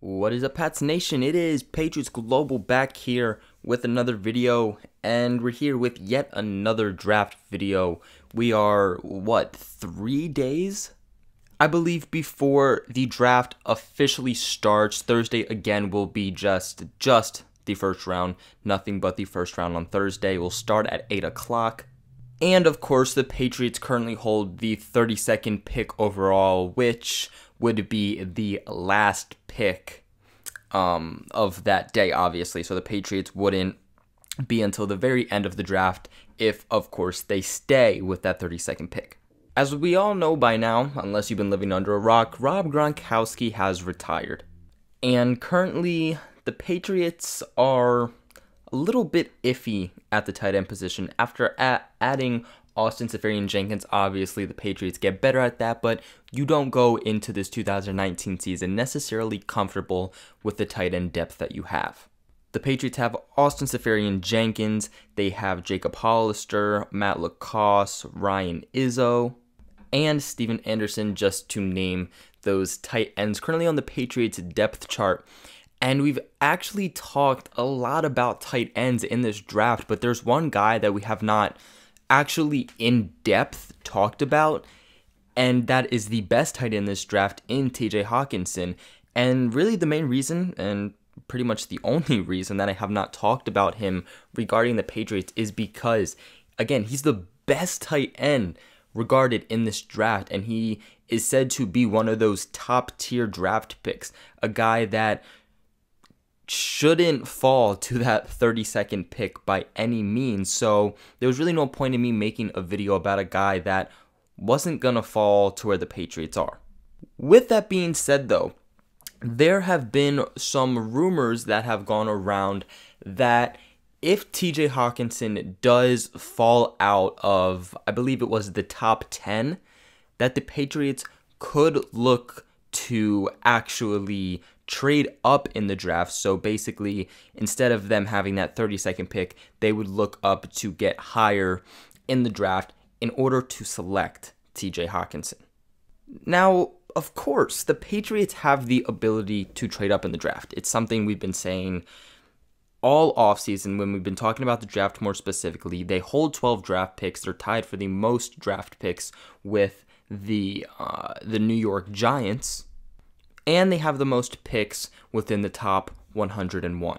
What is up, Pats Nation? It is Patriots Global back here with another video, and we're here with yet another draft video. We are, 3 days, I believe, before the draft officially starts. Thursday, again, will be just the first round, nothing but the first round on Thursday. We'll start at 8 o'clock. And, of course, the Patriots currently hold the 32nd pick overall, which would be the last pick of that day, obviously. So the Patriots wouldn't be until the very end of the draft if, of course, they stay with that 32nd pick. As we all know by now, unless you've been living under a rock, Rob Gronkowski has retired. And currently, the Patriots are a little bit iffy at the tight end position. After adding Austin Seferian-Jenkins, obviously the Patriots get better at that, but you don't go into this 2019 season necessarily comfortable with the tight end depth that you have. The Patriots have Austin Seferian-Jenkins, they have Jacob Hollister, Matt LaCosse, Ryan Izzo, and Steven Anderson, just to name those tight ends currently on the Patriots depth chart. And we've actually talked a lot about tight ends in this draft, but there's one guy that we have not actually in depth talked about, and that is the best tight end in this draft in TJ Hockenson. And really the main reason, and pretty much the only reason that I have not talked about him regarding the Patriots is because, again, he's the best tight end regarded in this draft, and he is said to be one of those top tier draft picks, a guy that shouldn't fall to that 32nd pick by any means. So there was really no point in me making a video about a guy that wasn't gonna fall to where the Patriots are. With that being said, though, there have been some rumors that have gone around that if TJ Hockenson does fall out of, I believe it was the top 10, that the Patriots could look to actually trade up in the draft. So basically, instead of them having that 32nd pick, they would look up to get higher in the draft in order to select TJ Hockenson. Now, of course, the Patriots have the ability to trade up in the draft. It's something we've been saying all offseason when we've been talking about the draft more specifically. They hold 12 draft picks. They're tied for the most draft picks with the New York Giants, and they have the most picks within the top 101.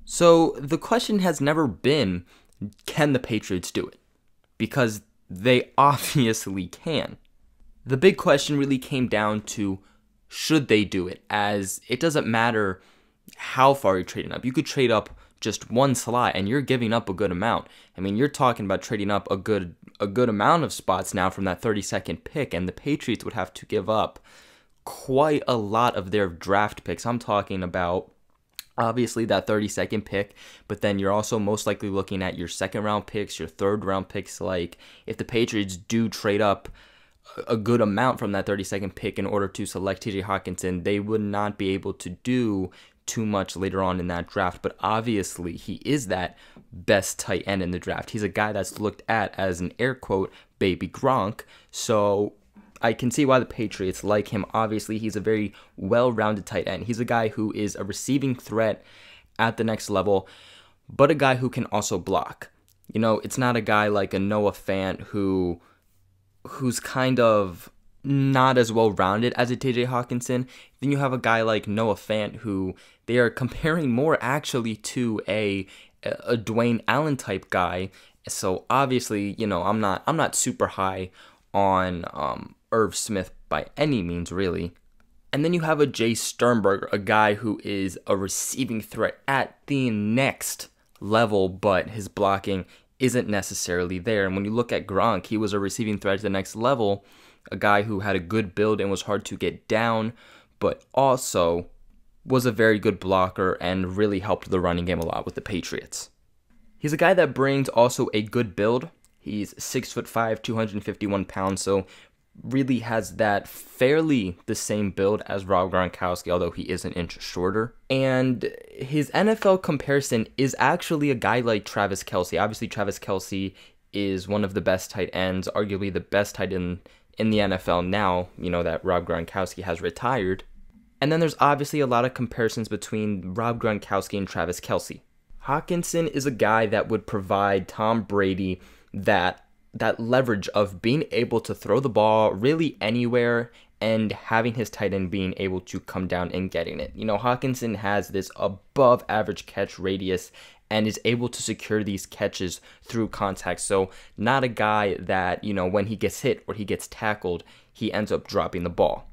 So the question has never been, can the Patriots do it? Because they obviously can. The big question really came down to, should they do it? As it doesn't matter how far you're trading up. You could trade up just one slot and you're giving up a good amount. I mean, you're talking about trading up a good amount of spots now from that 32nd pick, and the Patriots would have to give up quite a lot of their draft picks. I'm talking about obviously that 32nd pick, but then you're also most likely looking at your second round picks, your third round picks. Like, if the Patriots do trade up a good amount from that 32nd pick in order to select TJ Hockenson, they would not be able to do too much later on in that draft. But obviously he is that best tight end in the draft. He's a guy that's looked at as an air quote baby Gronk. So I can see why the Patriots like him. Obviously, he's a very well-rounded tight end. He's a guy who is a receiving threat at the next level, but a guy who can also block. You know, it's not a guy like a Noah Fant who's kind of not as well-rounded as a TJ Hockenson. Then you have a guy like Noah Fant who they are comparing more actually to a Dwayne Allen type guy. So obviously, you know, I'm not super high on Irv Smith by any means, really. And then you have a Jay Sternberger, a guy who is a receiving threat at the next level, but his blocking isn't necessarily there. And when you look at Gronk, he was a receiving threat to the next level, a guy who had a good build and was hard to get down, but also was a very good blocker and really helped the running game a lot with the Patriots. He's a guy that brings also a good build. He's 6'5", 251 pounds, so really has that fairly the same build as Rob Gronkowski, although he is an inch shorter. And his NFL comparison is actually a guy like Travis Kelce. Obviously, Travis Kelce is one of the best tight ends, arguably the best tight end in the NFL now, you know, that Rob Gronkowski has retired. And then there's obviously a lot of comparisons between Rob Gronkowski and Travis Kelce. Hockenson is a guy that would provide Tom Brady that leverage of being able to throw the ball really anywhere and having his tight end being able to come down and getting it. You know, Hockenson has this above average catch radius and is able to secure these catches through contact. So not a guy that, you know, when he gets hit or he gets tackled, he ends up dropping the ball.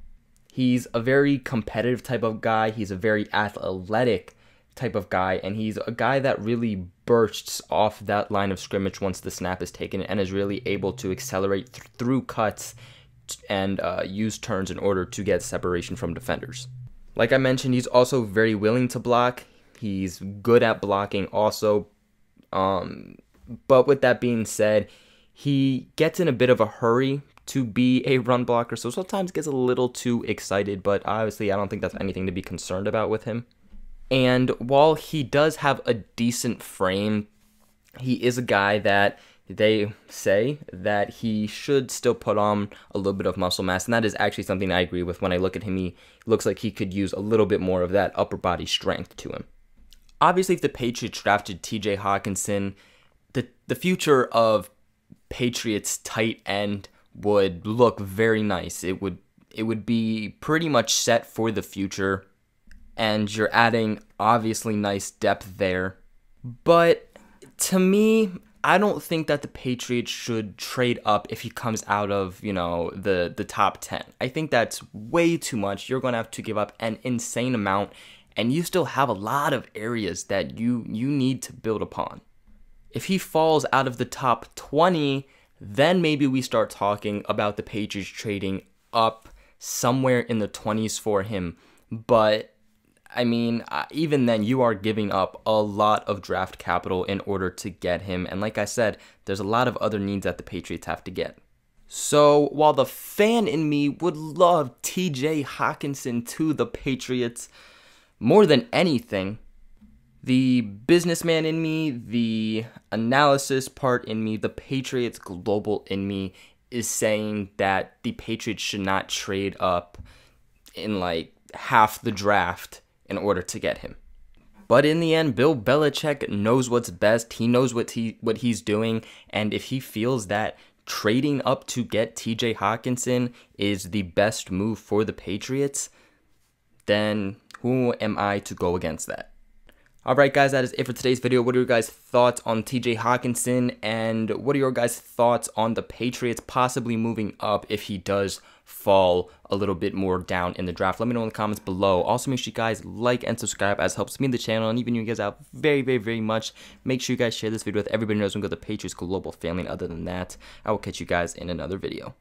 He's a very competitive type of guy. He's a very athletic type of guy, and he's a guy that really bursts off that line of scrimmage once the snap is taken and is really able to accelerate through cuts and use turns in order to get separation from defenders. Like I mentioned, he's also very willing to block. He's good at blocking also. But with that being said, he gets in a bit of a hurry to be a run blocker, so sometimes gets a little too excited, but obviously I don't think that's anything to be concerned about with him. And while he does have a decent frame, he is a guy that they say that he should still put on a little bit of muscle mass, and that is actually something I agree with. When I look at him, he looks like he could use a little bit more of that upper body strength to him. Obviously, if the Patriots drafted TJ Hockenson, the future of Patriots tight end would look very nice. It would be pretty much set for the future, and you're adding obviously nice depth there. But to me, I don't think that the Patriots should trade up if he comes out of, you know, the top 10. I think that's way too much. You're going to have to give up an insane amount, and you still have a lot of areas that you need to build upon. If he falls out of the top 20, then maybe we start talking about the Patriots trading up somewhere in the 20s for him. But I mean, even then, you are giving up a lot of draft capital in order to get him. And like I said, there's a lot of other needs that the Patriots have to get. So while the fan in me would love TJ Hockenson to the Patriots more than anything, the businessman in me, the analysis part in me, the Patriots global in me is saying that the Patriots should not trade up in like half the draft in order to get him. But in the end, Bill Belichick knows what's best. He knows what he's doing, and if he feels that trading up to get TJ Hockenson is the best move for the Patriots, then who am I to go against that? Alright guys, that is it for today's video. What are your guys' thoughts on TJ Hockenson, and what are your guys' thoughts on the Patriots possibly moving up if he does fall a little bit more down in the draft? Let me know in the comments below. Also, make sure you guys like and subscribe, as it helps me in the channel and even you guys out very, very, very much. Make sure you guys share this video with everybody who knows we go to the Patriots Global family. And other than that, I will catch you guys in another video.